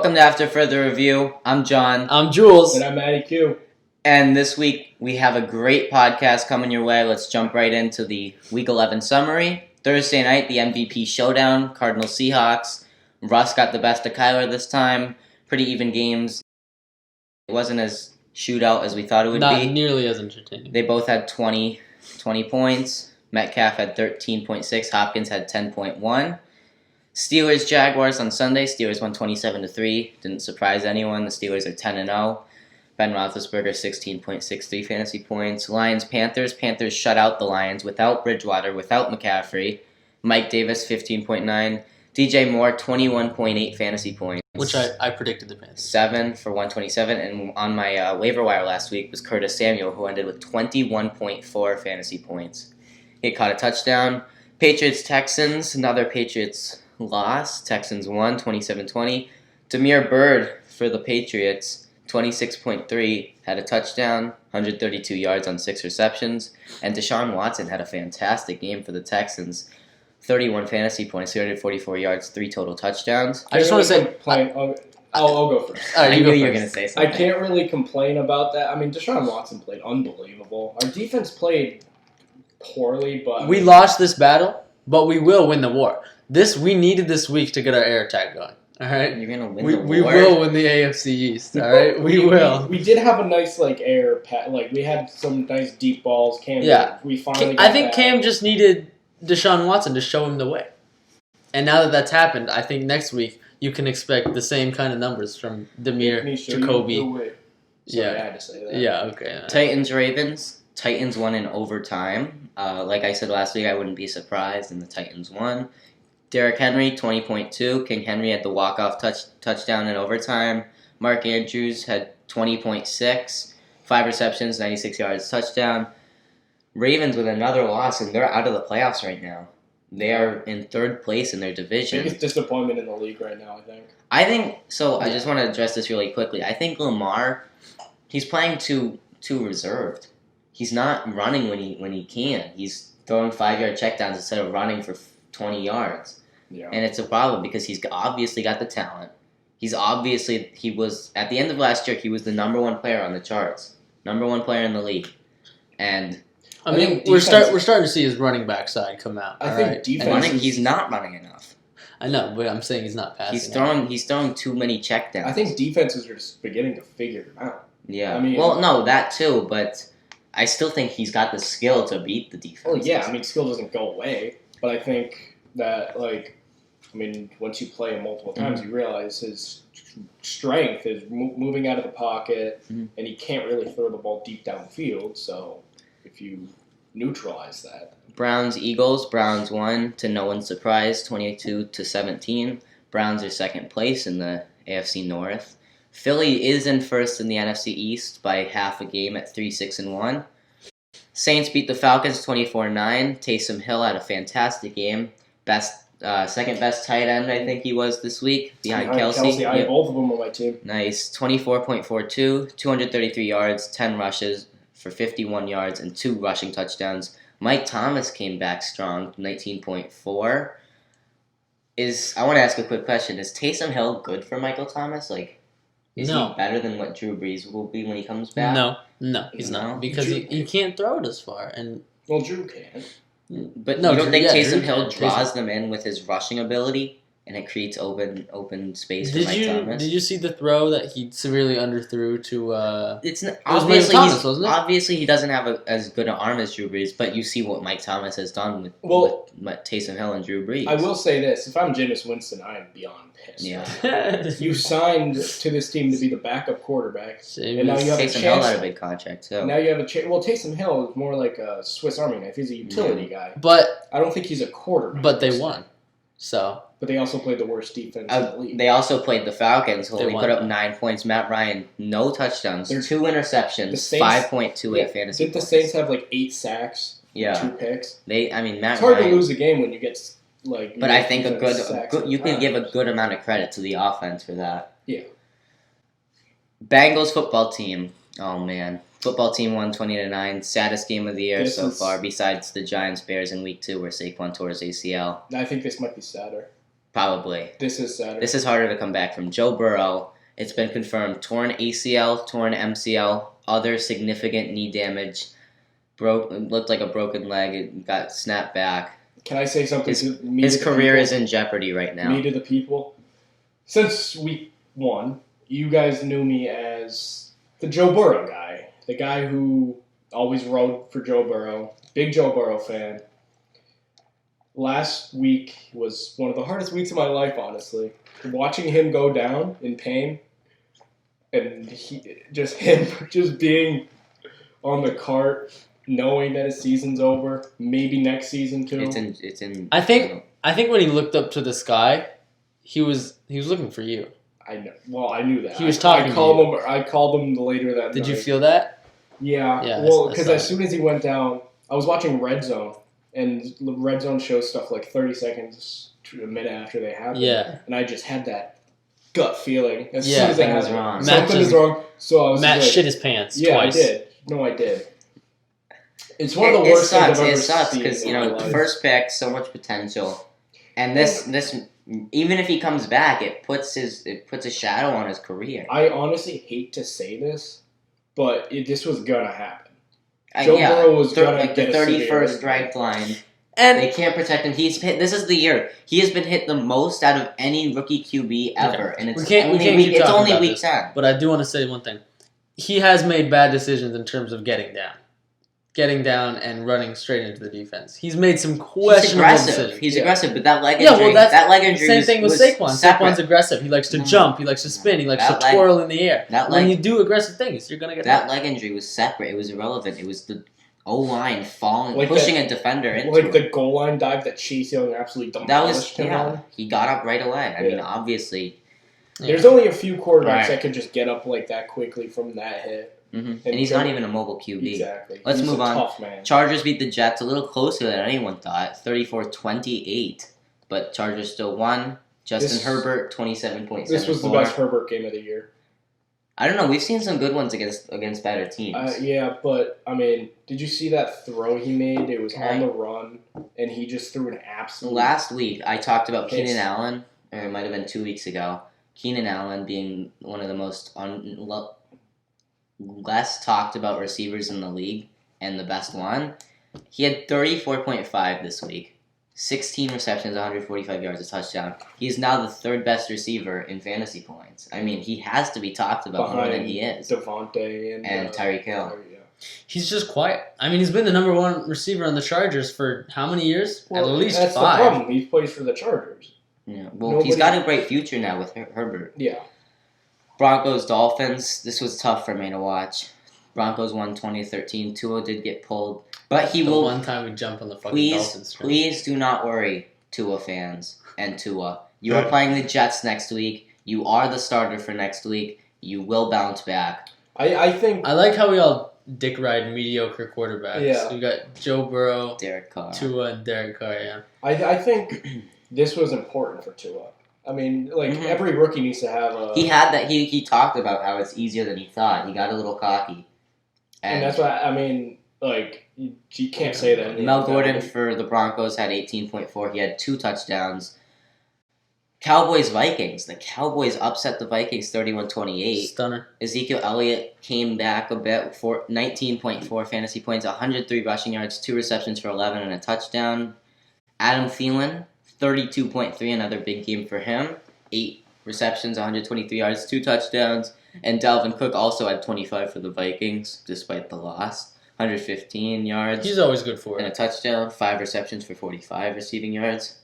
Welcome to After Further Review. I'm John. I'm Gules. And I'm Matty Q. And this week we have a great podcast coming your way. Let's jump right into the Week 11 summary. Thursday night, the MVP showdown, Cardinals Seahawks. Russ got the best of Kyler this time. Pretty even games. It wasn't as shootout as we thought it would be. Not nearly as entertaining. They both had 20 points. Metcalf had 13.6. Hopkins had 10.1. Steelers-Jaguars on Sunday. Steelers won 27-3. Didn't surprise anyone. The Steelers are 10-0. Ben Roethlisberger, 16.63 fantasy points. Lions-Panthers. Panthers shut out the Lions without Bridgewater, without McCaffrey. Mike Davis, 15.9. DJ Moore, 21.8 fantasy points. Which I predicted the Panthers. 7 for 127. And on my waiver wire last week was Curtis Samuel, who ended with 21.4 fantasy points. He caught a touchdown. Patriots-Texans. Another Patriots loss. Texans won, 27-20. Damiere Byrd for the Patriots, 26.3, had a touchdown, 132 yards on 6 receptions. And Deshaun Watson had a fantastic game for the Texans. 31 fantasy points, 344 yards, 3 total touchdowns. I just want to say... I'll go first. I knew you were going to say something. I can't really complain about that. I mean, Deshaun Watson played unbelievable. Our defense played poorly, but... We lost this battle, but we will win the war. We needed this week to get our air attack going. All right? You're going to win the war? We will win the AFC East. All right? We will. We did have a nice, air pat. We had some nice deep balls. Cam, we finally got I think that. Cam just needed Deshaun Watson to show him the way. And now that that's happened, I think next week you can expect the same kind of numbers from Damiere, Jacoby. Sorry, I had to say that. Yeah, okay. Titans-Ravens. Titans won in overtime. Like I said last week, I wouldn't be surprised, and the Titans won. Derrick Henry, 20.2. King Henry had the walk-off touchdown in overtime. Mark Andrews had 20.6. 5 receptions, 96 yards, touchdown. Ravens with another loss, and they're out of the playoffs right now. They are in 3rd place in their division. Biggest disappointment in the league right now, I think, I just want to address this really quickly. I think Lamar, he's playing too reserved. He's not running when he can. He's throwing 5-yard checkdowns instead of running for 20 yards. Yeah. And it's a problem because he's obviously got the talent. He was, at the end of last year, he was the number 1 player on the charts. Number 1 player in the league. And I mean, we're starting to see his running back side come out. I think defense. He's not running enough. I know, but I'm saying he's not passing. He's throwing too many checkdowns. I think defenses are just beginning to figure him out. Yeah. I mean, well, no, that too, but I still think he's got the skill to beat the defense. Well, yeah, I mean, skill doesn't go away, but I think that, once you play him multiple times, you realize his strength is moving out of the pocket, and he can't really throw the ball deep downfield, so if you neutralize that. Browns-Eagles. Browns won, to no one's surprise, 22-17. Browns are 2nd place in the AFC North. Philly is in 1st in the NFC East by half a game at 3-6-1. Saints beat the Falcons 24-9. Taysom Hill had a fantastic game. Second best tight end, I think he was this week, behind Kelsey. I have both of them on my team. Nice. 24.42, 233 yards, 10 rushes for 51 yards, and 2 rushing touchdowns. Mike Thomas came back strong, 19.4. I want to ask a quick question. Is Taysom Hill good for Michael Thomas? Is he better than what Drew Brees will be when he comes back? No, he's not. Because he can't throw it as far. Well, Drew can. But you don't think Taysom Hill draws them in with his rushing ability, and it creates open space for Mike Thomas? Did you see the throw that he severely underthrew to? It's Thomas, wasn't it? Obviously, he doesn't have as good an arm as Drew Brees, but you see what Mike Thomas has done with Taysom Hill and Drew Brees. I will say this: if I'm Jameis Winston, I am beyond pissed. Yeah, you signed to this team to be the backup quarterback, and now you have Taysom Hill had a big contract too. Now you have a chance. Well, Taysom Hill is more like a Swiss Army knife. He's a utility guy, but I don't think he's a quarterback. But they won, so. But they also played the worst defense in the league. They also played the Falcons, who only put up 9 points. Matt Ryan, no touchdowns, 2 interceptions, 5.28 fantasy Didn't the Saints have 8 sacks? Yeah. 2 picks? It's hard to lose a game when you get But I think you can give a good amount of credit to the offense for that. Yeah. Bengals football team. Oh man, football team won 20-9. Saddest game of the year so far, besides the Giants Bears in week 2, where Saquon tore his ACL. I think this might be sadder. Probably. This is Saturday. This is harder to come back from. Joe Burrow, it's been confirmed, torn ACL, torn MCL, other significant knee damage. Looked like a broken leg. It got snapped back. Can I say something to me? His career is in jeopardy right now. Me to the people. Since week 1, you guys knew me as the Joe Burrow guy. The guy who always rode for Joe Burrow. Big Joe Burrow fan. Last week was one of the hardest weeks of my life, honestly. Watching him go down in pain, and him being on the cart, knowing that his season's over, maybe next season too. It's in. I think when he looked up to the sky, he was looking for you. I know. Well, I knew that. He was talking. I called him later that night. Did you feel that? Yeah. Yeah. Well, because as soon as he went down, I was watching Red Zone, and Red Zone shows stuff like 30 seconds to a minute after they happen. Yeah. And I just had that gut feeling as soon Yeah, as that something was happened. wrong. Something is wrong. So I was Matt like, shit his pants yeah, twice. I did. No, I did. It's one of the worst things I've ever It sucks seen because in my life. first pick, so much potential, and this even if he comes back, it puts a shadow on his career. I honestly hate to say this, but this was gonna happen. Joe Yeah, Burrow was gonna like the get a severe 31st injury. ranked line. And They can't protect him. He's hit. This is the year he has been hit the most out of any rookie QB ever, and it's We can't only keep week. It's talking only about week this. 10. but I do want to say one thing. He has made bad decisions in terms of getting down and running straight into the defense. He's made some He's questionable aggressive. decisions. He's Yeah. aggressive, but that leg Yeah, injury. well, that's that leg injury. Same thing with was Saquon. separate. Saquon's aggressive. He likes to jump. He likes to spin. He likes to That leg- twirl in the air. that When leg- you do aggressive things, you're gonna get That hurt. leg injury was separate. It was irrelevant. It was the O-line falling, Like pushing a defender into Like it. the goal line dive that Chase Young absolutely That was demolished him on. He got up right away. I mean, Yeah. obviously, There's only a few quarterbacks Right. that can just get up like that quickly from that hit. and he's not even a mobile QB. Exactly. Let's He's move a on. Tough man. Chargers beat the Jets a little closer than anyone thought, 34-28. But Chargers still won. Justin Herbert, 27.74. This was the best Herbert game of the year. I don't know. We've seen some good ones against better teams. Yeah, but I mean, did you see that throw he made? It was Okay. on the run, and he just threw an absolute. Last week, I talked about Yes. Keenan Allen, or it might have been 2 weeks ago. Keenan Allen being one of the most less talked about receivers in the league and the best one. He had 34.5 this week. 16 receptions, 145 yards, a touchdown. He's now the third best receiver in fantasy points. I mean, he has to be talked about more than he is. Devontae And Tyreek Hill. Yeah. He's just quiet. I mean, he's been the number one receiver on the Chargers for how many years? Well, At least that's 5. the problem. He plays for the Chargers. Yeah. Well, he's got a great future now with Herbert. Yeah. Broncos, Dolphins. This was tough for me to watch. Broncos won 20-13. Tua did get pulled. But he The will. one time we jump on the fucking Dolphins train. Please do not worry, Tua fans and Tua. You are playing the Jets next week. You are the starter for next week. You will bounce back. I think. I like how we all dick ride mediocre quarterbacks. Yeah. We got Joe Burrow, Derek Carr. Tua, and Derek Carr. Yeah. I think this was important for Tua. I mean, like Mhm. every rookie needs to have a. He had that. He talked about how it's easier than he thought. He got a little cocky. and that's why I mean, like you can't say that. Mel Gordon for the Broncos had 18.4. He had 2 touchdowns. Cowboys-Vikings. The Cowboys upset the Vikings 31-28. Stunner. Ezekiel Elliott came back a bit for 19.4 fantasy points, 103 rushing yards, 2 receptions for 11 and a touchdown. Adam Thielen, 32.3, another big game for him. 8 receptions, 123 yards, 2 touchdowns. And Dalvin Cook also had 25 for the Vikings, despite the loss. 115 yards He's always good for and a it. touchdown, 5 receptions for 45 receiving yards.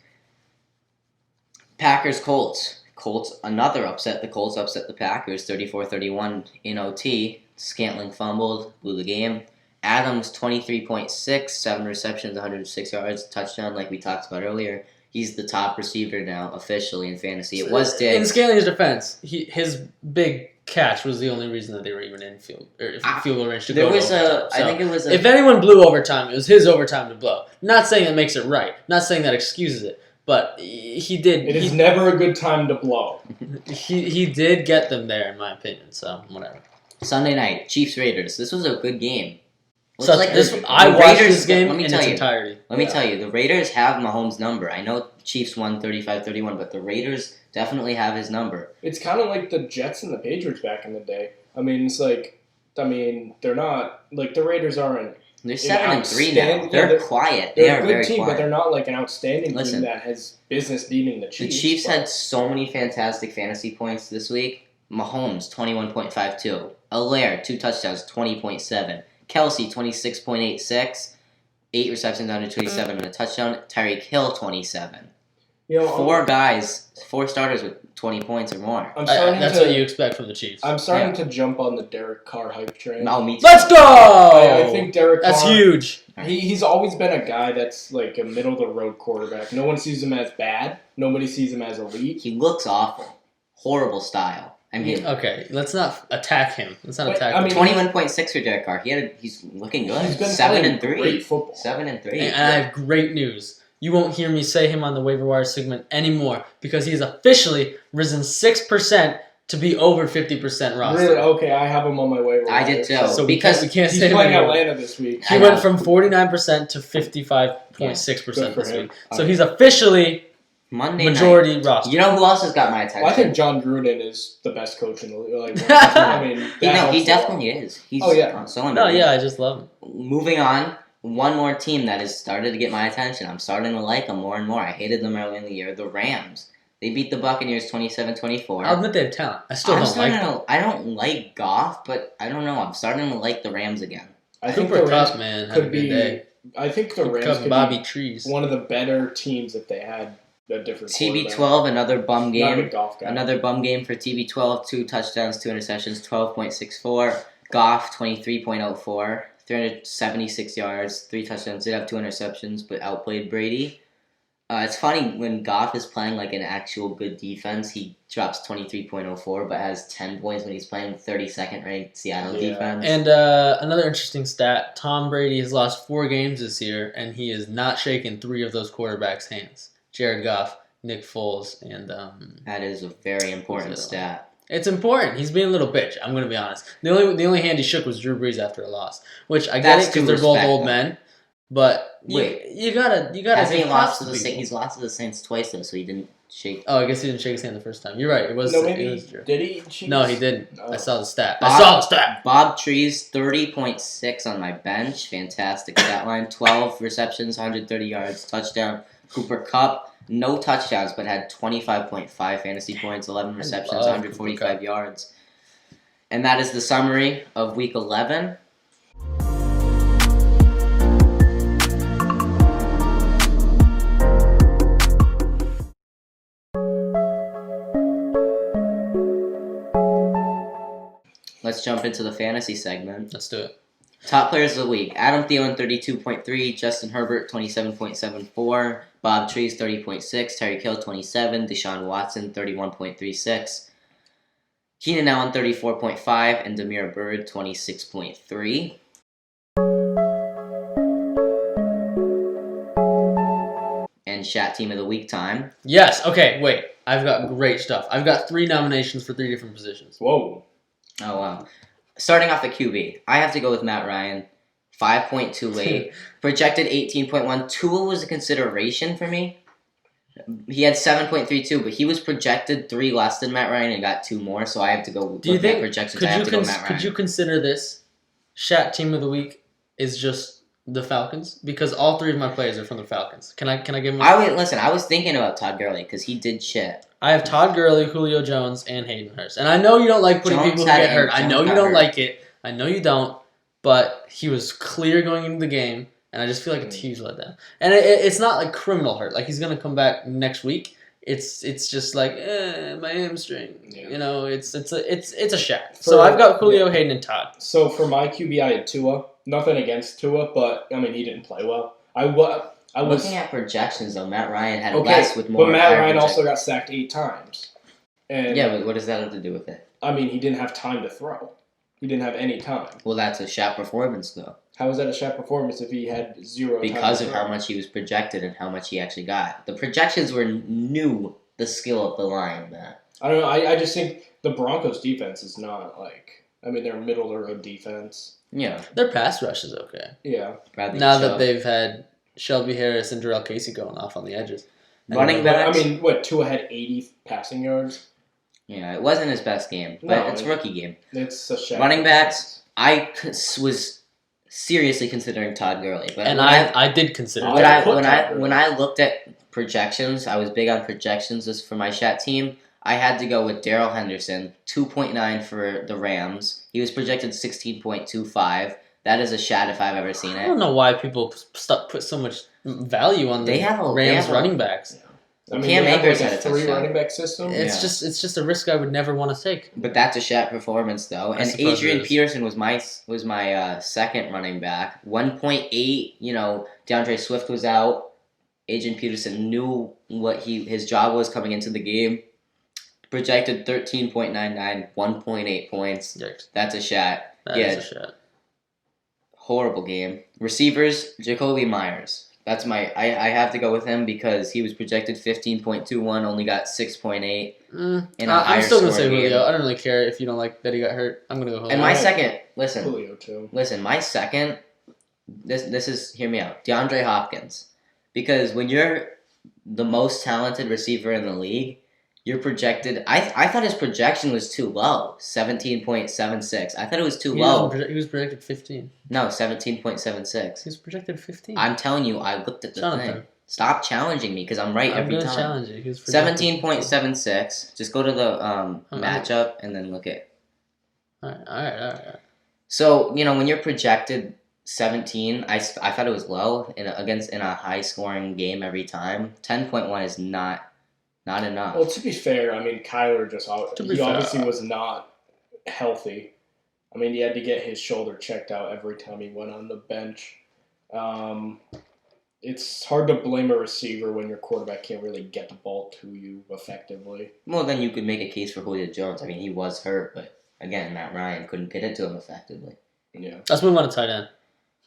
Packers, Colts. Colts, another upset. The Colts upset the Packers, 34-31 in OT. Scantling fumbled, blew the game. Adams, 23.6, 7 receptions, 106 yards, touchdown like we talked about earlier. He's the top receiver now, officially, in fantasy. It was In Diggs. Scaling's defense, his big catch was the only reason that they were even in field goal range to There go to was overtime. I think it was If anyone blew overtime, it was his overtime to blow. Not saying that makes it right. Not saying that excuses it. But he did. It is never a good time to blow. He did get them there, in my opinion. So whatever. Sunday night, Chiefs Raiders. This was a good game. So like I the watched Raiders, this game let me in tell its you, entirety. Let me tell you, the Raiders have Mahomes' number. I know Chiefs won 35-31, but the Raiders definitely have his number. It's kind of like the Jets and the Patriots back in the day. I mean, it's like, they're not, like, the Raiders aren't. They're 7-3 now. They're quiet. They're They are a good very team, quiet. but they're not like an outstanding Listen, team that has business beating the Chiefs. The Chiefs had so many fantastic fantasy points this week. Mahomes, 21.52. Allaire, 2 touchdowns, 20.7. Kelsey, 26.86. 8 receptions, 127, and a touchdown. Tyreek Hill, 27. Four starters with 20 points or more. That's what you expect from the Chiefs. I'm starting to jump on the Derek Carr hype train. Oh, me too. Let's go! I think Derek Carr... That's huge. He's always been a guy that's like a middle-of-the-road quarterback. No one sees him as bad. Nobody sees him as elite. He looks awful. Horrible style. I mean, okay, let's not attack him. Let's not attack him. 21.6 for Derek Carr. He's looking good. He's been 7-3. Great football. 7-3. And I have great news. You won't hear me say him on the waiver wire segment anymore because he's officially risen 6% to be over 50% roster. Really? Okay, I have him on my waiver wire. I did too. So because we can't he's say him playing anymore. Atlanta this week. He went from 49% to 55.6% this week. Him. So he's officially majority roster. You know who else has got my attention? Well, I think John Gruden is the best coach in the league. He definitely is. He's I just love him. Moving on, one more team that has started to get my attention. I'm starting to like them more and more. I hated them early in the year. The Rams. They beat the Buccaneers 27-24. I'll admit they have talent. I still don't like them. I don't like Goff, but I don't know. I'm starting to like the Rams again. I think Cooper the Rams Kupp, man, had a good day. I think the Rams could Bobby be Trees. one of the better teams if they had a different TB12, another bum game. Not a golf guy. Another bum game for TB12. 2 touchdowns, 2 interceptions, 12.64. Goff, 23.04. 376 yards, 3 touchdowns. Did have 2 interceptions, but outplayed Brady. It's funny, when Goff is playing like an actual good defense, he drops 23.04, but has 10 points when he's playing 32nd ranked Seattle defense. And another interesting stat, Tom Brady has lost 4 games this year, and he has not shaken 3 of those quarterbacks' hands. Jared Goff, Nick Foles, and... that is a very important stat. It's important. He's being a little bitch, I'm going to be honest. The only hand he shook was Drew Brees after a loss, which I get it because they're both old men. But you gotta. Hasn't he lost to the Saints? He's lost to the Saints twice though, so he didn't shake. Oh, I guess he didn't shake his hand the first time. You're right. It was. No, maybe. It was Drew. Did he? No, he didn't. I saw the stat. Bob Trees, 30.6 on my bench. Fantastic stat line. 12 receptions, 130 yards, touchdown. Cooper Kupp, no touchdowns, but had 25.5 fantasy points, 11 receptions, 145 yards. And that is the summary of Week 11. Let's jump into the fantasy segment. Let's do it. Top players of the week. Adam Thielen, 32.3. Justin Herbert, 27.74. Bob Trees, 30.6. Tyreek Hill, 27. Deshaun Watson, 31.36. Keenan Allen, 34.5. And Demir Bird, 26.3. And SHAT Team of the Week time. Yes. Okay, wait. I've got great stuff. I've got 3 nominations for 3 different positions. Whoa. Oh, wow. Starting off the QB, I have to go with Matt Ryan, 5.28. Projected 18.1. Tua was a consideration for me. He had 7.32, but he was projected 3 less than Matt Ryan and got 2 more, so I have to go with that projections. I have to go Matt Ryan. Could you consider this SHAT Team of the Week is just the Falcons? Because all 3 of my players are from the Falcons. Can I give them Listen, I was thinking about Todd Gurley because he did shit. I have Todd Gurley, Julio Jones, and Hayden Hurst. And I know you don't like putting people who get hurt. I know you don't like it. I know you don't. But he was clear going into the game, and I just feel like it's a huge letdown. And it's not like criminal hurt. Like he's going to come back next week. It's just like, my hamstring. Yeah. You know, it's a SHAT. So I've got Julio, Hayden, and Todd. So for my QB, I had Tua. Nothing against Tua, but, I mean, he didn't play well. I was looking at projections, though. Matt Ryan had less with more. But Matt Ryan also got sacked 8 times. And yeah, but what does that have to do with it? I mean, he didn't have time to throw. He didn't have any time. Well, that's a SHAT performance, though. How is that a SHAT performance if he had 0 time? Because of how much he was projected and how much he actually got. The projections knew the skill of the line, Matt. I don't know. I just think the Broncos' defense is not like... I mean, they're middle-of-the-road defense. Yeah. Their pass rush is okay. Yeah. Bradley Now Chubb. that they've had Shelby Harris and Jarrell Casey going off on the edges. Running But, backs. I mean, what, Tua had 80 passing yards? Yeah, it wasn't his best game, but it's a rookie game. It's a shame. Running backs, I was seriously considering Todd Gurley, but And I did consider that. when I looked at projections, I was big on projections for my SHAT team. I had to go with Darrell Henderson, 2.9 for the Rams. He was projected 16.25. That is a SHAT if I've ever seen I it. don't know why people put so much value on the Rams running backs. I mean, Cam they have Akers like had a a 3 touchdown. running back system. It's just a risk I would never want to take. But that's a SHAT performance, though. I And suppose Adrian it is. Peterson was my second running back. 1.8. DeAndre Swift was out. Adrian Peterson knew what his job was coming into the game. Projected 13.99, 1.8 points. Yikes. That's a SHAT. That is a shot. Horrible game. Receivers, Jacoby Myers. That's I have to go with him because he was projected 15.21, only got 6.8. I'm still going to say game. Julio. I don't really care if you don't like that he got hurt. I'm going to go Julio. And my second, Julio too. listen, my second, this is, hear me out, DeAndre Hopkins. Because when you're the most talented receiver in the league, you're projected, I thought his projection was too low, 17.76. I thought it was too low. He was projected 15. No, 17.76. He was projected 15. I'm telling you, I looked at the Jonathan. thing. Stop challenging me because I'm right every I'm time. going to challenge you. He was projected 17.76. Just go to the matchup and then look at. All right. So, when you're projected 17, I thought it was low in a high scoring game every time. 10.1 is not enough. Well, to be fair, I mean, Kyler obviously was not healthy. I mean, he had to get his shoulder checked out every time he went on the bench. It's hard to blame a receiver when your quarterback can't really get the ball to you effectively. Well, then you could make a case for Julio Jones. I mean, he was hurt, but again, Matt Ryan couldn't get it to him effectively. Yeah. Let's move on to tight end.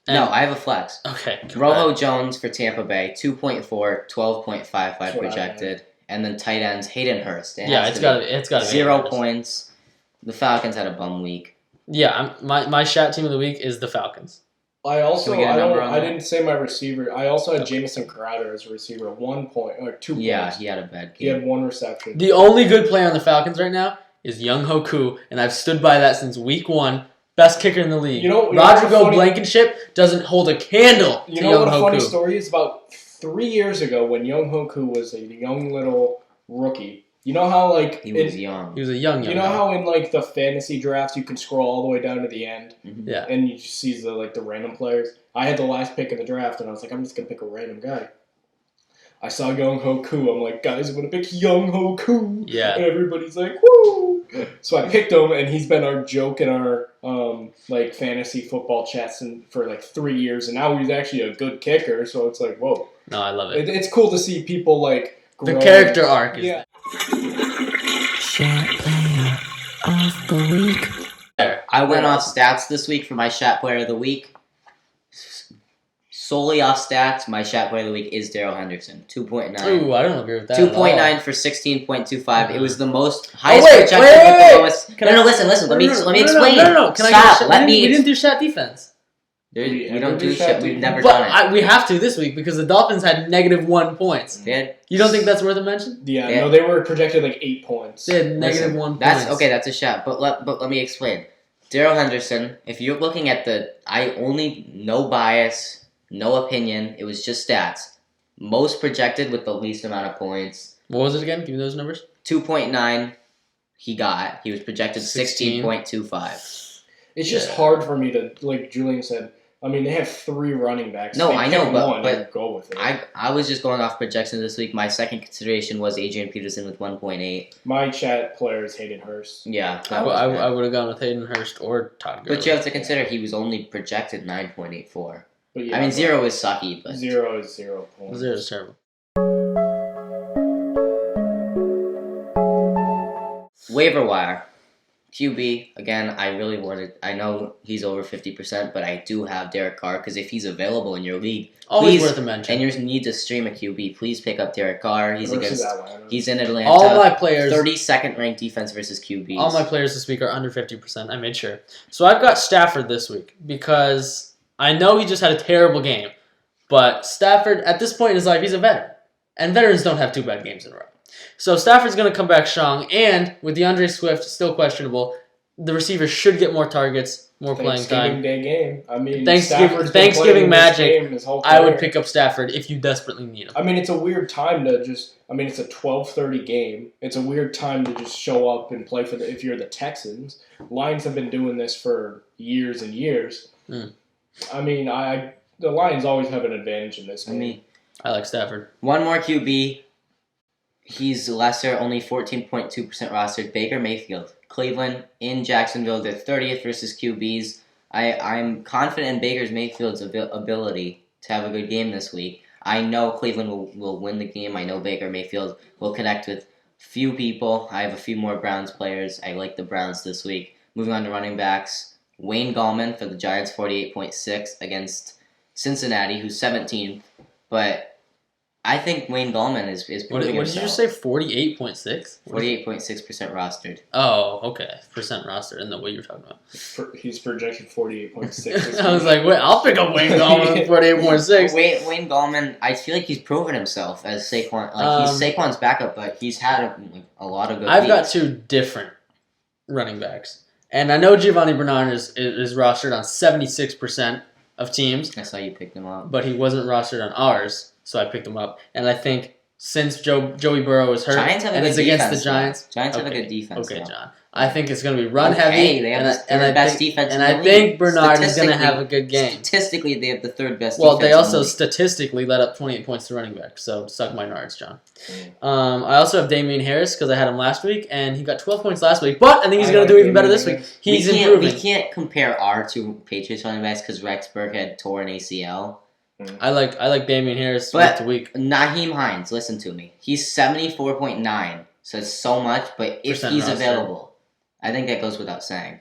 No, I have a flex. Okay. Rojo Jones for Tampa Bay, 2.4, 12.55 projected. And then tight ends, Hayden Hurst. It's got to be 0 points. The Falcons had a bum week. Yeah, my SHAT team of the week is the Falcons. I that? didn't say my receiver. I also had Jamison Crowder as a receiver at 1 point or 2 points. Yeah, he had a bad game. He had 1 reception. The only good player on the Falcons right now is Young Hoku, and I've stood by that since week 1. Best kicker in the league. Rodrigo Blankenship doesn't hold a candle to Young Hoku. You know what a funny story is? About 3 years ago when Young Hoku was a young little rookie, you know how he was young. He was a young You know how in the fantasy drafts you can scroll all the way down to the end? Mm-hmm. Yeah. And you just see the random players? I had the last pick in the draft and I was like, I'm just going to pick a random guy. I saw Young Hoku. I'm like, guys, I'm going to pick Young Hoku. Yeah. And everybody's like, woo! So I picked him, and he's been our joke in our fantasy football chats for 3 years, and now he's actually a good kicker. So it's like, whoa! No, I love it. It's cool to see people grow. The character arc is Yeah. SHAT player of the week. I went off stats this week for my SHAT player of the week. Solely off stats, my SHAT player of the week is Darrell Henderson, 2.9. Ooh, I don't agree with that. 2.9 for 16.25. It was the most Oh, highest wait, projected wait, with the wait. lowest. Listen. Let me explain. No. Can Stop. We didn't do SHAT defense. We We don't do do shit. SHAT We've defense. never done it. But we have to this week because the Dolphins had -1 points. They had, You don't think that's worth a mention? Yeah, no, they were projected 8 points. They had listen, -1 that's points. okay. That's a shot. But let me explain. Darrell Henderson. If you're looking at I only no bias. No opinion. It was just stats. Most projected with the least amount of points. What was it again? Give me those numbers. 2.9 he got. He was projected 16. 16.25. It's just hard for me to, like Julian said, I mean, they have 3 running backs. No, They I know, pick but- one but and go with it. I was just going off projections this week. My second consideration was Adrian Peterson with 1.8. My chat player is Hayden Hurst. Yeah. I would have gone with Hayden Hurst or Todd Gurley. But you have to consider he was only projected 9.84. But yeah, I mean, 0 is sucky, but 0 is 0 points. 0 is terrible. waiver wire. QB, again, I know he's over 50%, but I do have Derek Carr because if he's available in your league, always worth a mention. And you need to stream a QB, please pick up Derek Carr. He's in Atlanta. All my players, 32nd ranked defense versus QBs. All my players this week are under 50%. I made sure. So I've got Stafford this week because I know he just had a terrible game, but Stafford at this point in his life, he's a veteran, and veterans don't have 2 bad games in a row. So Stafford's going to come back strong, and with DeAndre Swift still questionable, the receivers should get more targets, more playing time. Thanksgiving Day game. I mean, Thanksgiving magic. I would pick up Stafford if you desperately need him. I mean, it's a weird time to just. I mean, it's a 12:30 game. It's a weird time to just show up and play for if you're the Texans. Lions have been doing this for years and years. I mean, the Lions always have an advantage in this game. I like Stafford. One more QB. He's lesser, only 14.2% rostered. Baker Mayfield. Cleveland in Jacksonville. They're 30th versus QBs. I'm confident in Baker Mayfield's ability to have a good game this week. I know Cleveland will win the game. I know Baker Mayfield will connect with few people. I have a few more Browns players. I like the Browns this week. Moving on to running backs. Wayne Gallman for the Giants, 48.6 against Cincinnati, who's 17th. But I think Wayne Gallman is proving himself. What did you just say? 48.6? 48.6% rostered. Oh, okay. Percent rostered. I didn't know what you were talking about. He's projected 48.6. I was like, wait, I'll pick up Wayne Gallman at 48.6. Wayne Gallman, I feel like he's proven himself as Saquon. He's Saquon's backup, but he's had a lot of good I've weeks. got 2 different running backs. And I know Giovanni Bernard is rostered on 76% of teams. I saw you pick him up. But he wasn't rostered on ours, so I picked him up. And I think since Joey Burrow is hurt Giants have a and good it's against defense, the Giants. Giants have a good defense. Okay, though. John. I think it's going to be run heavy. They have the third best defense in the And I league. think Bernard is going to have a good game. Statistically, they have the third best Well, defense they in the also league. statistically let up 28 points to running back, so suck my nards, John. I also have Damian Harris because I had him last week, and he got 12 points last week, but I think he's going to do even better this week. He's improving. We can't compare our 2 Patriots running backs because Rex Burkhead tore an ACL. I like Damian Harris But week to week. Naheem Hines, listen to me. He's 74.9, so it's so much, but if Percent he's roster. available, I think that goes without saying.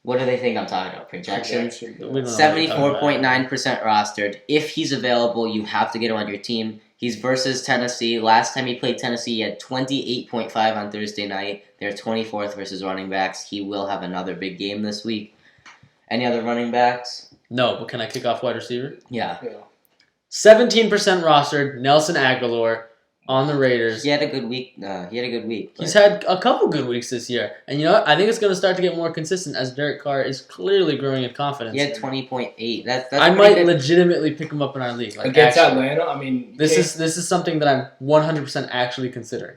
What do they think I'm talking about? Projections? We don't know what you're 74.9% rostered. If he's available, you have to get him on your team. He's versus Tennessee. Last time he played Tennessee, he had 28.5 on Thursday night. They're 24th versus running backs. He will have another big game this week. Any other running backs? No, but can I kick off wide receiver? Yeah. 17% rostered, Nelson Aguilar on the Raiders. He had a good week. He's had a couple good weeks this year. And you know what? I think it's going to start to get more consistent as Derek Carr is clearly growing in confidence. He had 20.8. That's I might legitimately pick him up in our league. Like, against actually. Atlanta, I mean... This is something that I'm 100% actually considering.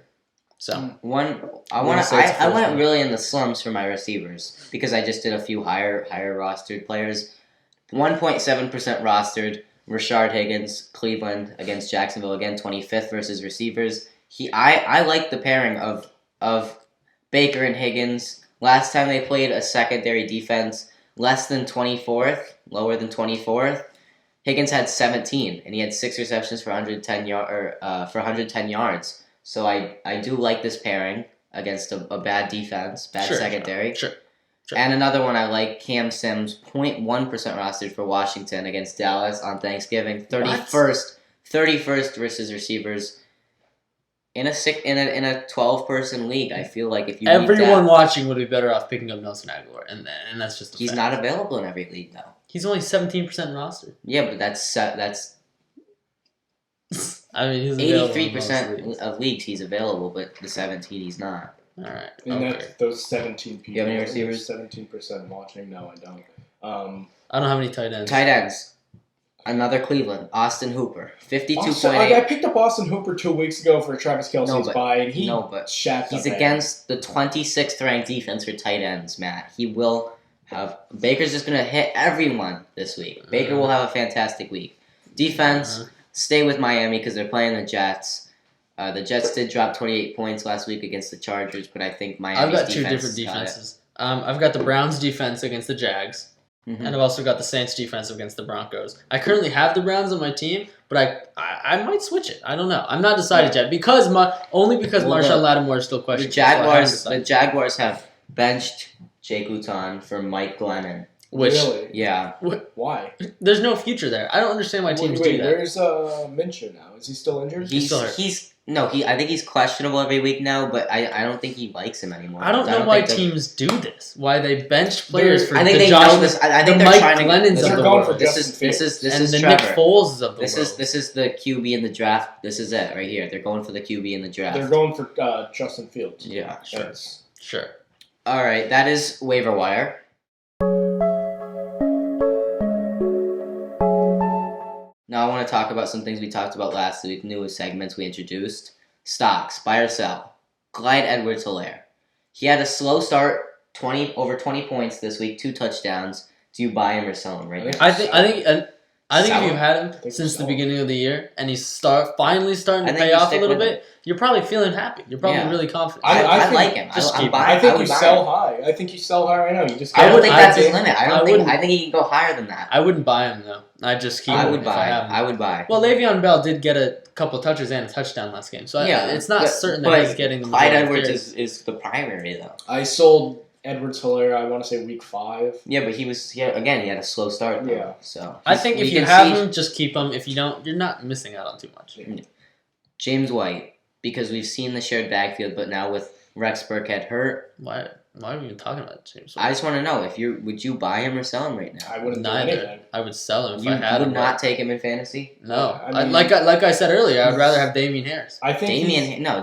So I went really in the slums for my receivers because I just did a few higher rostered players. 1.7% rostered. Rashard Higgins, Cleveland against Jacksonville again, 25th versus receivers. I like the pairing of Baker and Higgins. Last time they played a secondary defense, less than 24th, lower than 24th. Higgins had 17, and he had 6 receptions for 110 yards. So I do like this pairing against a bad defense, secondary. Sure. And another one I like, Cam Sims, 0.1% rostered for Washington against Dallas on Thanksgiving. 31st versus receivers. In a 12-person league, I feel like if you everyone watching would be better off picking up Nelson Aguilar, and that's just he's not available in every league though. He's only 17% rostered. Yeah, but that's I mean, he's 83% of leagues he's available, but the 17 he's not. All right. And those 17 people. You have any receivers? 17% watching. No, I don't. I don't have any tight ends. Tight ends. Another Cleveland, Austin Hooper, 52.8. I picked up Austin Hooper 2 weeks ago for Travis Kelce's bye, and he's against the 26th ranked defense for tight ends, Matt. He will have Baker's just gonna hit everyone this week. Baker will have a fantastic week. Defense, stay with Miami because they're playing the Jets. The Jets did drop 28 points last week against the Chargers, but I think Miami's I've got 2 different defenses. I've got the Browns defense against the Jags. Mm-hmm. And I've also got the Saints defense against the Broncos. I currently have the Browns on my team, but I might switch it. I don't know. I'm not decided yet because Marshawn Lattimore is still questionable. The Jaguars have benched Jake Luton for Mike Glennon. Which Really? Yeah. Why? there's no future there. I don't understand why teams do that. Where's Minshew now? Is he still injured? I think he's questionable every week now, but I don't think he likes him anymore. I don't know why teams do this. Why they bench players for I think the they Josh, know this. I think the they're Mike trying Glennons to. of the going for world. This Justin is and the Trevor. Nick Foles of the This world. is the QB in the draft. This is it right here. They're going for the QB in the draft. They're going for Justin Fields. Yeah, sure. That's, Sure. All right, that is waiver wire. Now I want to talk about some things we talked about last week, newest segments we introduced. Stocks, buy or sell. Clyde Edwards-Helaire. He had a slow start, over 20 points this week, 2 touchdowns. Do you buy him or sell him right now? I think if you've had him think since so. the beginning of the year and he's finally starting to I think pay you off a stick little with bit, you're probably feeling happy. You're probably Yeah. really confident. I think- like him. just I'm keep buying. I think would you buy sell him. high. I think you sell high right now. You just I don't get think him. that's his limit. I wouldn't- I think he can go higher than that. I wouldn't buy him though. I just keep I him would if buy. have him. I would buy. Well, Le'Veon Bell did get a couple touches and a touchdown last game, so Yeah, it's not but- certain but that he's getting the Clyde majority of Edwards carries. is the primary though. I sold Edwards-Helaire. I want to say week 5. Yeah, but he had a slow start though. Yeah. So I think if we you can have see him, just keep him. If you don't, you're not missing out on too much. James White, because we've seen the shared backfield, but now with Rex Burkhead hurt, Why are we even talking about James? I just want to know would you buy him or sell him right now? I wouldn't do Neither. anything. I would sell him if You I had would him. not take him in fantasy. No, I mean- like I said earlier, I'd rather have Damian Harris. I think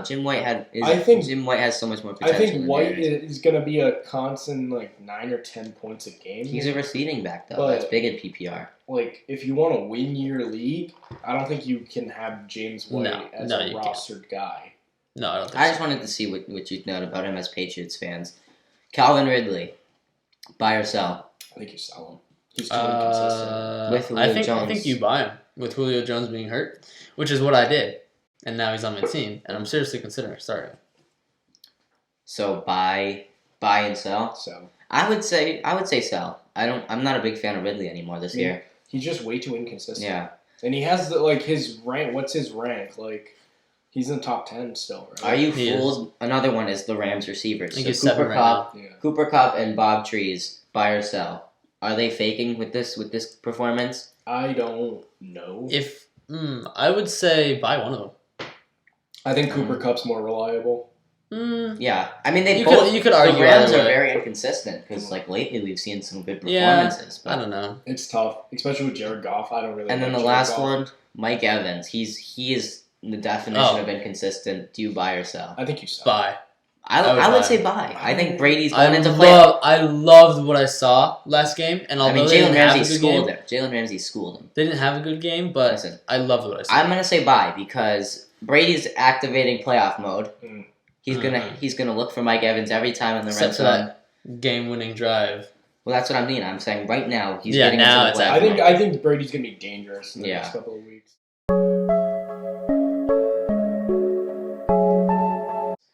Jim White Jim White has so much more I potential. think than White Harris. is going to be a constant 9 or 10 points a game. He's a receiving back though. But- That's big in PPR. If you want to win your league, I don't think you can have James White as a you can't. rostered guy. No, I don't think I so. just wanted to see what you thought about him as Patriots fans. Calvin Ridley, buy or sell? I think you sell him. He's too inconsistent. With Julio I think Jones. you buy him with Julio Jones being hurt, which is what I did, and now he's on my team, and I'm seriously considering starting. So buy and sell. So I would say sell. I'm not a big fan of Ridley anymore this year. he's just way too inconsistent. Yeah. And he has his rank. What's his rank? He's in the top 10 still, right? Are you He fools? Another one is the Rams receivers. I think So he's 7 right now. Yeah. Cooper Kupp and Bob Trees, buy or sell. Are they faking with this performance? I don't know. I would say buy one of them. I think Cooper Kupp's more reliable. Yeah, I mean they You both. could argue the Rams either are way. very inconsistent because lately we've seen some good Yeah, performances. I don't know. It's tough, especially with Jared Goff. I don't really. And then like the Jared last Goff. one, Mike Evans. He is the definition Oh. of inconsistent. Do you buy or sell? I think you sell. Buy. I would would buy. say buy. I think Brady's I going into playoff. loved what I saw last game, and I although mean, they Jalen didn't have a Ramsey good game, schooled him. Jalen Ramsey schooled him. they didn't have a good game, but Listen, I loved what I saw. I'm gonna say buy because Brady's activating playoff mode. Mm. He's gonna look for Mike Evans every time in the red Except for zone. that game-winning drive. Well, that's what I mean. I'm saying right now he's Yeah, getting now into it's the playoff happening. mode. I think Brady's gonna be dangerous in the Yeah. next couple of weeks.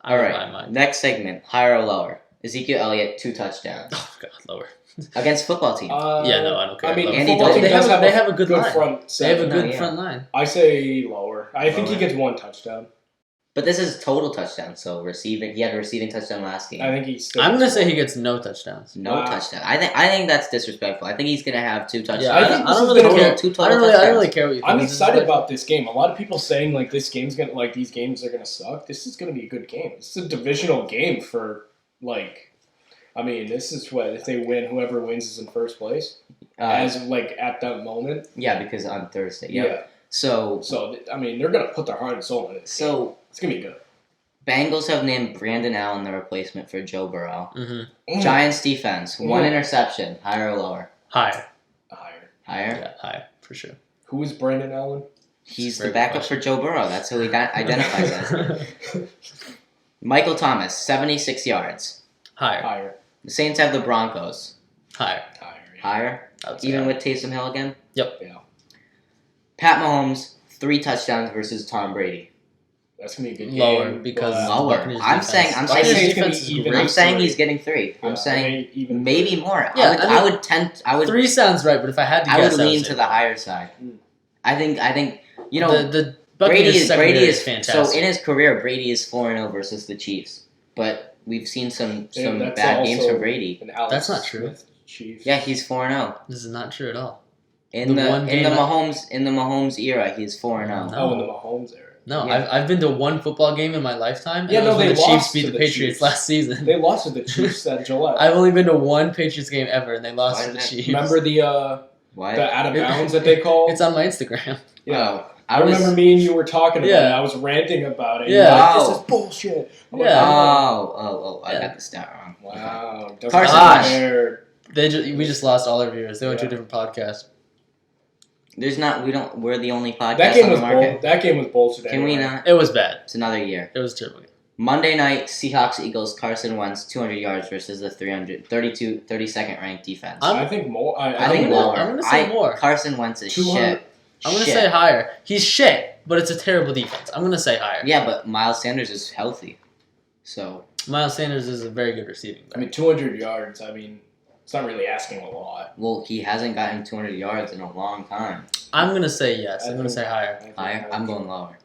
All right. Buy mine. Next segment, higher or lower. Ezekiel Elliott, 2 touchdowns Oh god, lower. against football team. Yeah, no, I don't care. I mean, Lower. Andy football Dalton- team does they have a good line. front. They have a Seven. good yeah. front line. I say lower. I think he Lower. gets 1 touchdown. But this is total touchdown, so receiving. He had a receiving touchdown last game. I think he's. Still I'm gonna gets say one. he gets no touchdowns. No Wow. touchdown. I think that's disrespectful. I think he's gonna have 2 touchdowns. Yeah, I I think don't this is really gonna care. be- Two I total don't touchdowns. really care what you think. I'm This is excited like- about this game. A lot of people saying this game's gonna these games are gonna suck. This is gonna be a good game. It's a divisional game for I mean, this is what if they win, whoever wins is in first place. As at that moment. Yeah, because on Thursday. Yep. Yeah. So I mean, they're gonna put their heart and soul in it. It's gonna be good. Bengals have named Brandon Allen the replacement for Joe Burrow. Mm-hmm. Giants defense, 1 interception, higher or lower? Higher. Higher. Higher. Yeah, higher for sure. Who is Brandon Allen? He's Very the backup question. for Joe Burrow. That's who he identifies as. Michael Thomas, 76 yards. Higher. Higher. The Saints have the Broncos. Higher. Higher. Yeah. Higher? I would say Even higher. with Taysom Hill again? Yeah. Pat Mahomes, 3 touchdowns versus Tom Brady. That's gonna be a good game. Lower, because but- Lower. Buccaneers I'm defense. saying I think it's gonna defense is be even. great. I'm saying three. he's getting 3. Yeah, I'm saying even maybe more. Yeah, I would 3 sounds right, but if I had to I guess, would I lean say to the higher side. Mm. I think you know the Buccaneers secondary Brady is is fantastic. so in his career Brady is 4-0 versus the Chiefs, but we've seen some that's bad games also from Brady. an Alex That's not true. Smith Chiefs. Yeah, he's 4-0. This is not true at all. In The the one game Mahomes era, he's 4-0. No. Oh, in the Mahomes era. No, Yeah. I've been to one football game in my lifetime. And Yeah, it was no, when they the Chiefs lost beat to the the Patriots Chiefs. last season. They lost to the Chiefs at Gillette. I've only been to one Patriots game ever, and they lost Why to the did that- Chiefs. Remember the Why? out of bounds that they called? It's on my Instagram. Yeah. Oh, I remember me and you were talking about Yeah. it. I was ranting about it. Yeah. You were like, Oh. this is bullshit. I'm like, Yeah. I Yeah. got the stat wrong. Wow. Carson Wentz. We just lost all our viewers. They went to a Yeah. different podcast. We're the only podcast That game on the was market. that game was bullshit. Can we anyway. not? It was bad. It's another year. It was terrible. Monday night, Seahawks Eagles. Carson Wentz 200 yards versus the 32nd ranked defense. I think more. I think gonna- lower. I'm gonna say more. Carson Wentz is 200. shit. I'm going to Shit. say higher. He's shit, but it's a terrible defense. I'm going to say higher. Yeah, but Miles Sanders is healthy, so Miles Sanders is a very good receiving I back. mean, 200 yards. I mean, it's not really asking a lot. he hasn't gotten 200 yards in a long time. I'm going to say yes. I I'm going to think- say higher. I think Higher? I'm going lower.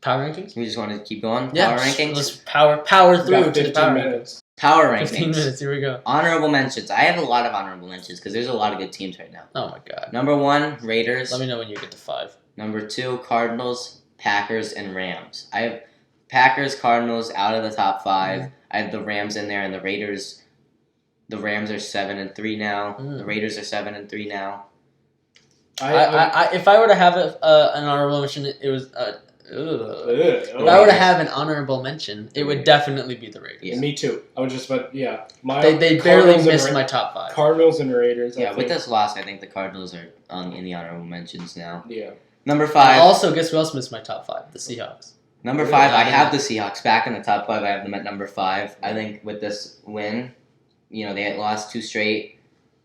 Power rankings? We just want to keep going. Yeah. Power rankings. Let's power We've through got to the 15 power minutes. Power rankings. 15 minutes. Here we go. Honorable mentions. I have a lot of honorable mentions because there's a lot of good teams right now. Oh, my God. Number 1, Raiders. Let me know when you get to 5. Number 2, Cardinals, Packers, and Rams. I have Packers, Cardinals out of the top 5. I have the Rams in there, and the Raiders. The Rams are 7-3 now. The Raiders are 7-3 now. If I were to have an honorable mention, it was. If I were to have an honorable mention, it would definitely be the Raiders. Yeah. Me too. I was just about They barely missed my top 5. Cardinals and Raiders. I Yeah, think. with this loss, I think the Cardinals are in the honorable mentions now. Yeah. Number 5. Also, guess who else missed my top 5? The Seahawks. Number 5, I have the Seahawks back in the top 5. I have them at number 5. I think with this win, they had lost 2 straight,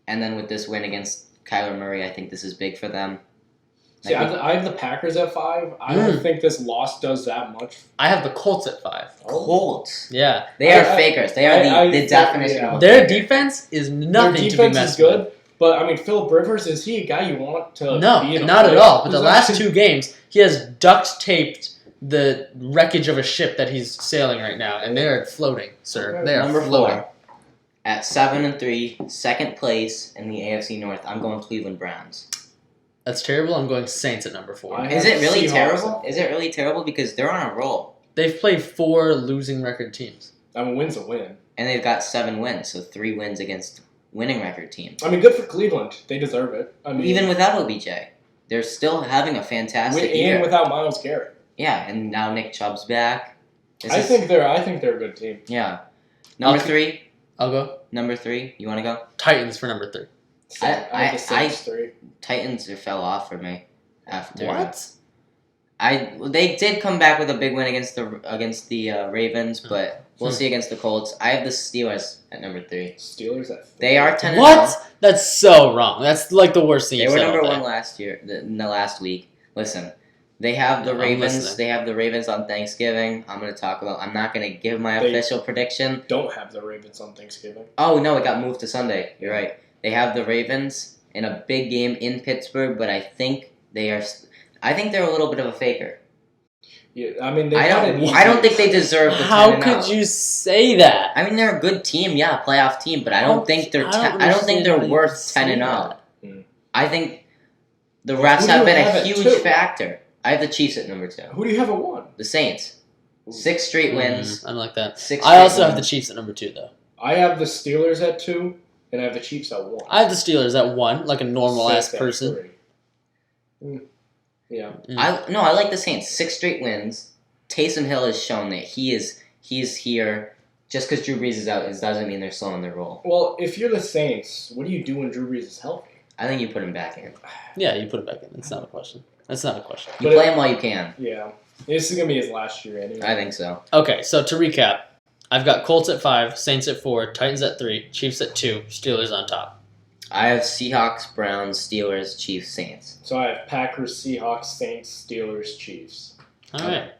and then with this win against Kyler Murray, I think this is big for them. See, I have the Packers at 5. I don't think this loss does that much. I have the Colts at 5. Colts. Yeah. They are fakers. They are the definition of a Their faker. defense is Their nothing to be defense messed is good, with. but I mean, Philip Rivers, is he a guy you want to No, be in a not at playoff all. But the last position? 2 games, he has duct taped the wreckage of a ship that he's sailing right now, and they are floating, sir. Okay. They are Number floating. 4, at 7-3, second place in the AFC North. I'm going Cleveland Browns. That's terrible. I'm going Saints at number 4. I Is have it really Seahawks terrible? at Is it really terrible? Because they're on a roll. They've played 4 losing record teams. I mean, win's a win. And they've got 7 wins, so 3 wins against winning record teams. I mean, good for Cleveland. They deserve it. I mean, Even without OBJ. They're still having a fantastic and year. without Myles Garrett. Yeah, and now Nick Chubb's back. I think they're a good team. Yeah. Number Okay. 3. I'll go Number 3. You want to go? Titans for number 3. So, I have the Saints 3. Titans fell off for me after. What? They did come back with a big win against the Ravens, but we'll see against the Colts. I have the Steelers at number 3. Steelers at 3. They are 10-0. What? That's so wrong. That's like the worst thing They you've were said number all 1 day. last year, in the last week. Listen, they have the I'm Ravens. listening. They have the Ravens on Thanksgiving. I'm going to talk about. I'm not going to give my They- official prediction. Don't have the Ravens on Thanksgiving. Oh no, it got moved to Sunday. You're right. They have the Ravens in a big game in Pittsburgh, but I think they're a little bit of a faker. Yeah, I mean, I don't think they deserve the 10-0. How could you say that? I mean, they're a good team, yeah, playoff team, but I don't think they're. I don't think they're worth 10-0. I think the refs Who do have you been have a at huge 2? factor. I have the Chiefs at number 2. Who do you have at 1? The Saints. 6 straight wins. I don't like that. 6 I also straight have the wins. Chiefs at number 2, though. I have the Steelers at 2, and I have the Chiefs at 1. I have the Steelers at 1, like a normal-ass Saints at person. 3. Yeah. I like the Saints. 6 straight wins. Taysom Hill has shown that he's here. Just because Drew Brees is out, it doesn't mean they're slowing their roll. Well, if you're the Saints, what do you do when Drew Brees is healthy? I think you put him back in. Yeah, you put it back in. That's not a question. That's not a question. You But play him while you can. Yeah. This is going to be his last year anyway. I think so. Okay, so to recap, I've got Colts at 5, Saints at 4, Titans at 3, Chiefs at 2, Steelers on top. I have Seahawks, Browns, Steelers, Chiefs, Saints. So I have Packers, Seahawks, Saints, Steelers, Chiefs. All right.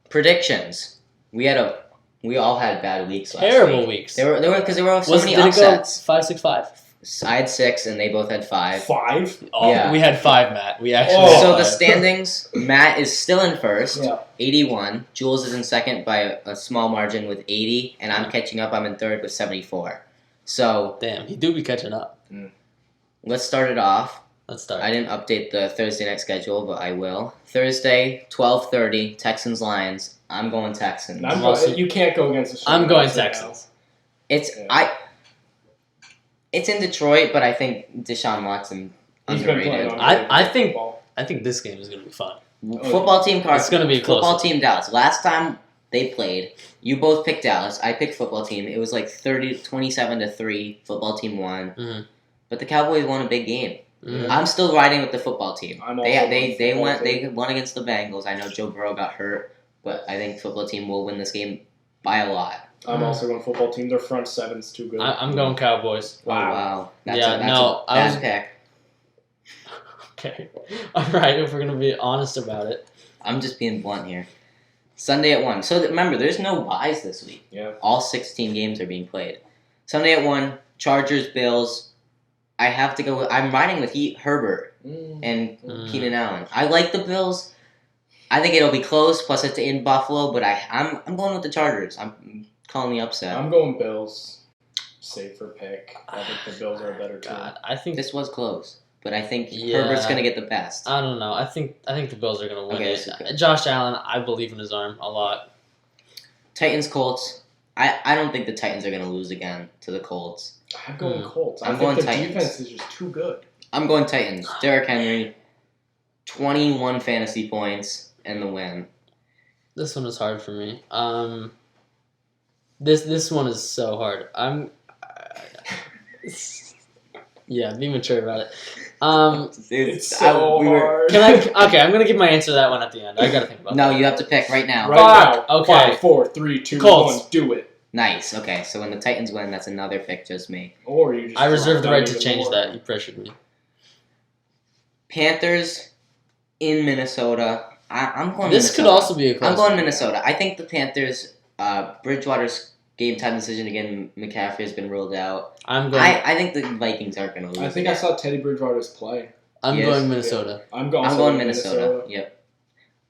Predictions. We all had bad weeks last Terrible week. weeks. There were so many Did it go upsets. 5-6-5? I had 6, and they both had 5. 5? Oh, Yeah. we had 5, Matt. We actually. Oh. had So the 5. standings, Matt is still in first, Yeah. 81. Jules is in second by a small margin with 80, and I'm catching up. I'm in third with 74. So Damn, he do be catching up. let's start it off. Let's start. I didn't update the Thursday night schedule, but I will. Thursday, 12:30, Texans-Lions. I'm going Texans. You can't go against the I'm going Lions right Texans. It's in Detroit, but I think Deshaun Watson now. He's been playing underrated. I think- football. I think this game is gonna be fun. Football team card. It's gonna be a close Football one. team Dallas. Last time they played, you both picked Dallas. I picked football team. It was like 27-3. Football team won. Mhm. But the Cowboys won a big game. Mhm. I'm still riding with the football team. I'm also They going went football they won against the Bengals. I know Joe Burrow got hurt, but I think football team will win this game by a lot. I'm also going football team. Their front seven's too good. I'm going Cowboys. Oh, wow. That's Yeah, a, that's no, a I bad was- pick. Okay. All right. If we're gonna be honest about it. I'm just being blunt here. Sunday at 1. So remember, there's no buys this week. Yeah. All 16 games are being played. Sunday at 1, Chargers, Bills. I have to go with, I'm riding with Herbert and Keenan Allen. I like the Bills. I think it'll be close, plus it's in Buffalo, but I'm going with the Chargers. I'm calling the upset. I'm going Bills. Safer pick. I think the Bills are a better team. God, I think This was close, but I think Yeah. Herbert's going to get the best. I don't know. I think the Bills are gonna win Okay, it. so good. Josh Allen, I believe in his arm a lot. Titans, Colts. I don't think the Titans are going to lose again to the Colts. I'm going Colts. I I'm think going their Titans. defense is just too good. I'm going Titans. Derrick Henry, 21 fantasy points, and the win. This one is hard for me. This one is so hard. Yeah, be mature about it. It's so hard. Can I? Okay, I'm gonna give my answer to that one at the end. I gotta think about No, that. you have to pick right now. Right Fuck, now. okay. 5, 4, 3, 2, Colts. 1. Do it. Nice. Okay, so when the Titans win, that's another pick, just me. Or you just. I reserve the drop right down to even change more. that. You pressured me. Panthers in Minnesota. I'm going This Minnesota. could also be a close I'm going one. Minnesota. I think the Panthers, Bridgewater's game time decision again, McCaffrey has been ruled out. I'm going. I think the Vikings aren't going to lose. I think I saw Teddy Bridgewater's play. I'm Yes. going Minnesota. I'm going. I'm going Minnesota. Yep.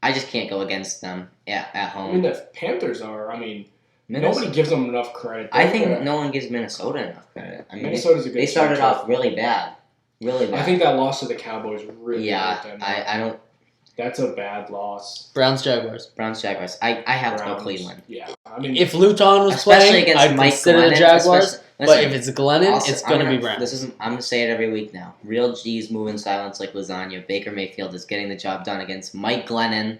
I just can't go against them at I mean, home. the Panthers are. I mean, Minnesota. nobody gives them enough credit. I think They're- no one gives Minnesota enough credit. I mean, Minnesota's a good they started team, off too. really bad. Really bad. I think that loss to the Cowboys really hurt them. I don't. That's a bad loss. Browns Jaguars. Browns Jaguars. I have to go Browns. Cleveland. Yeah, I mean, If Luton was Especially playing, against I'd Mike consider Glennon. the Jaguars. especially- But listen, if it's Glennon, also, it's gonna be Browns. I'm gonna say it every week now. Real G's move in silence like lasagna. Baker Mayfield is getting the job done against Mike Glennon.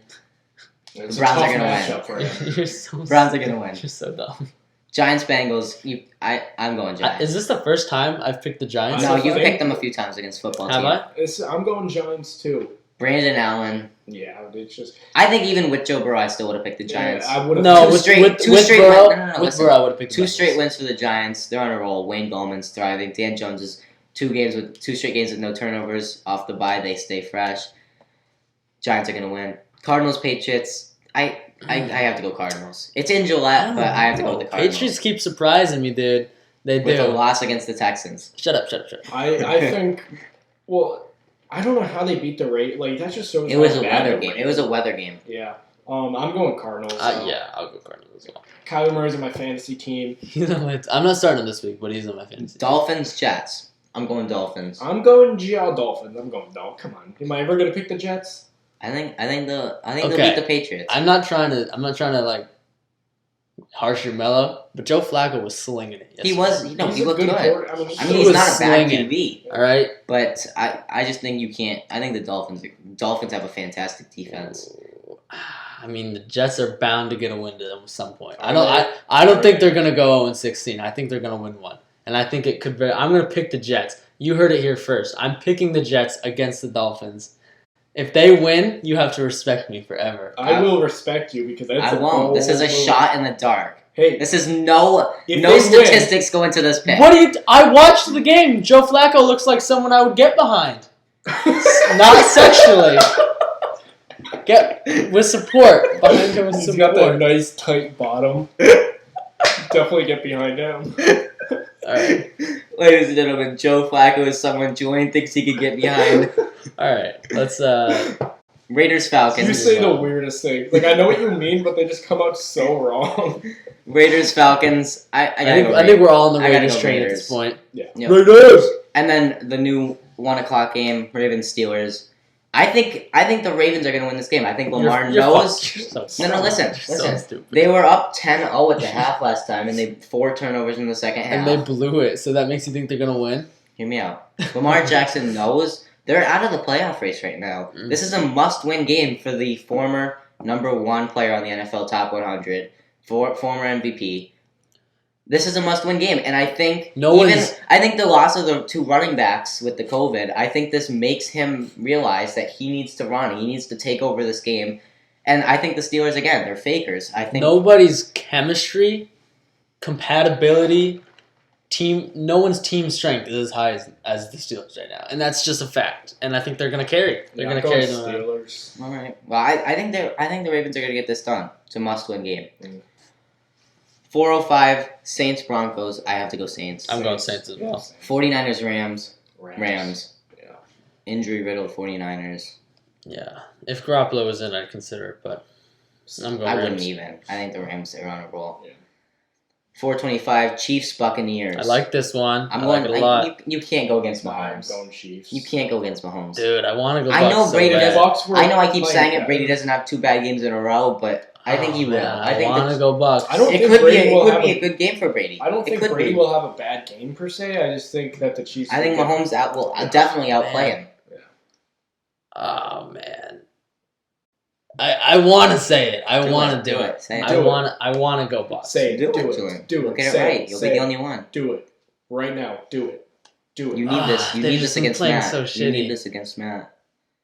it's Browns a are tough gonna win. matchup for him. You're so Browns are gonna win. You're so dumb. Giants Bengals. I'm going Giants. Is this the first time I've picked the Giants? no, I you've think- picked them a few times against football Have team. I? I'm going Giants too. Brandon Allen. Yeah, it's just. I think even with Joe Burrow, I still would have picked the Giants. Yeah, I would have. No, Two with straight- with, two with straight Burrow, win- no, with listen. Burrow, I would have picked the Two Bengals. straight wins for the Giants. They're on a roll. Wayne Gallman's thriving. Dan Jones is 2 straight games with no turnovers off the bye. They stay fresh. Giants are gonna win. Cardinals Patriots. I have to go Cardinals. It's in Gillette, but I have to go with the Cardinals. Patriots keep surprising me, dude. They with a do. loss against the Texans. Shut up. I think. Well, I don't know how they beat the rate. Like that just shows. It was how a bad weather the game. rate It was a is. weather game. Yeah. I'm going Cardinals. Yeah, I'll go Cardinals as well. Kyler Murray's in my fantasy team. I'm not starting him this week, but he's on my fantasy. Dolphins Jets. I'm going Dolphins. I'm going Dolphins. I'm going Dolphins. Come on. Am I ever gonna pick the Jets? I think they'll Okay. beat the Patriots. I'm not trying to like harsh your mellow, but Joe Flacco was slinging it. He yesterday. was. He He's a looked good. quarter- I mean, He he's was not a bad slinging. QB. All right. But I just think you can't. I think the Dolphins have a fantastic defense. I mean, the Jets are bound to get a win to them at some point. I Are don't they? think they're gonna go 0-16. I think they're gonna win one, and I think it could be. I'm gonna pick the Jets. You heard it here first. I'm picking the Jets against the Dolphins. If they win, you have to respect me forever. I will respect you because that's I a won't. This is a bold move. shot in the dark. Hey, This is no If no they win- statistics go into this pick. What do you? I watched the game. Joe Flacco looks like someone I would get behind. Not sexually. Get with support. Behind him with he's support. got that nice tight bottom. Definitely get behind him. right. Ladies and gentlemen, Joe Flacco is someone Julian thinks he could get behind. All right. Let's. Raiders Falcons. You say the weirdest things. Like, I know what you mean, but they just come out so wrong. Raiders Falcons. I think we're all on the I gotta Raiders go train Raiders. at this point. Yeah. Yep. Raiders. And then the new 1:00 game, Ravens Steelers. I think the Ravens are going to win this game. I think Lamar knows. No, listen. So stupid. They were up 10-0 at the half last time, and they had 4 turnovers in the second half. And they blew it, so that makes you think they're gonna win. Hear me out. Lamar Jackson knows they're out of the playoff race right now. This is a must-win game for the former number 1 player on the NFL Top 100, former MVP. This is a must-win game, and I think I think the loss of the 2 running backs with the COVID, I think this makes him realize that he needs to run. He needs to take over this game, and I think the Steelers again, they're fakers. I think nobody's chemistry, compatibility, no one's team strength is as high as the Steelers right now, and that's just a fact. And I think they're gonna carry. They're gonna carry them. Steelers. All right. Well, I think the Ravens are gonna get this done. It's a must-win game. 4:05 Saints Broncos. I have to go Saints. I'm going Saints as well. 49ers Rams. Yeah. Injury riddled 49ers. Yeah. If Garoppolo was in, I'd consider it, but I'm going I Rams. wouldn't even. I think the Rams are on a roll. Yeah. 4:25 Chiefs Buccaneers. I like this one. I'm I like it a lot. You can't go against I'm Mahomes. going Chiefs. You can't go against Mahomes. Dude, I want to go. I know Bucks so Brady bad. doesn't. I know I keep saying it. Brady doesn't have 2 bad games in a row, but I think he will. Man, I think want to go Bucks. I don't it think could Brady will be a good game for Brady. I don't think could Brady be. will have a bad game per se. I just think that the Chiefs. I think Mahomes will definitely outplay him. Oh man, I want to say it. I want to do it. Say it. I want to go Bucks. Say it. Do Do it. it. Do You'll it. get it Say right. it. You'll Say be the it. only one. Do it right now. Do it. Do it. You need this. You they've need just this been against playing Matt. so You shitty. need this against Matt.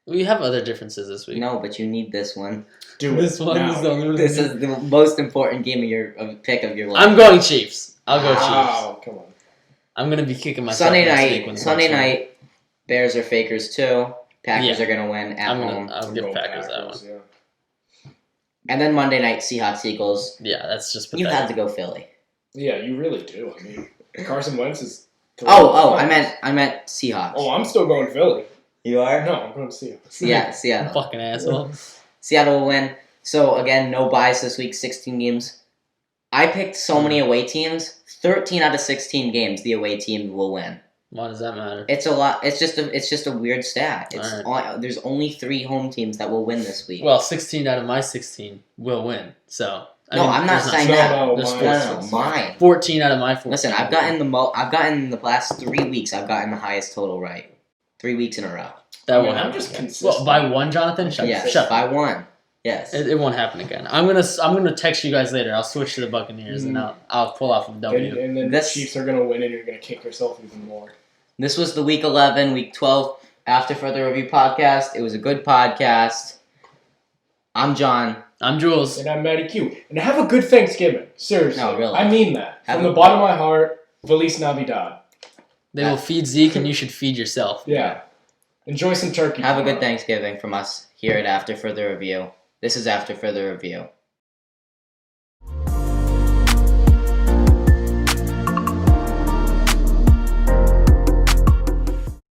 We have other differences this week. No, but you need this one. Do This it. one now. is the only one. This is the most important game of pick of your life. I'm going Chiefs. I'll go Chiefs. Oh, come on. I'm gonna be kicking myself. Sunday next week when night. the Sunday Bucks win. night. Bears are fakers too. Packers are gonna win at home. I'll I'm give going Packers that one. Yeah. And then Monday night, Seahawks Eagles. Yeah, that's just You pathetic. had to go Philly. Yeah, you really do. I mean, Carson Wentz is. I meant Seahawks. Oh, I'm still going Philly. You are? No, I'm going to Seahawks. Yeah, Seattle. Fucking asshole. Seattle will win. So again, no buys this week. 16 games. I picked so many away teams. 13 out of 16 games, the away team will win. Why does that matter? It's a lot. It's just a weird stat. Alright. There's only 3 home teams that will win this week. Well, 16 out of my 16 will win. So I'm not there's saying No, that. no, There's mine. No, mine. 14 out of my 14. Listen, I've gotten the last 3 weeks. I've gotten the highest total right. 3 weeks in a row. That I mean, won't I'm happen just again. consistent. Well, by one, Jonathan. Yes, Shut by up. 1. Yes. It won't happen again. I'm gonna text you guys later. I'll switch to the Buccaneers and I'll pull off a W. And then This- the Chiefs are going to win, and you're going to kick yourself even more. This was the Week 11, Week 12 After Further Review podcast. It was a good podcast. I'm John. I'm Jules. And I'm Matty Q. And have a good Thanksgiving. Seriously. No, really. I mean that. Have From a- the bottom of my heart, Feliz Navidad. They will feed Zeke and you should feed yourself. Yeah. Enjoy some turkey. Have a good tomorrow. Thanksgiving from us here at After Further Review. This is After Further Review.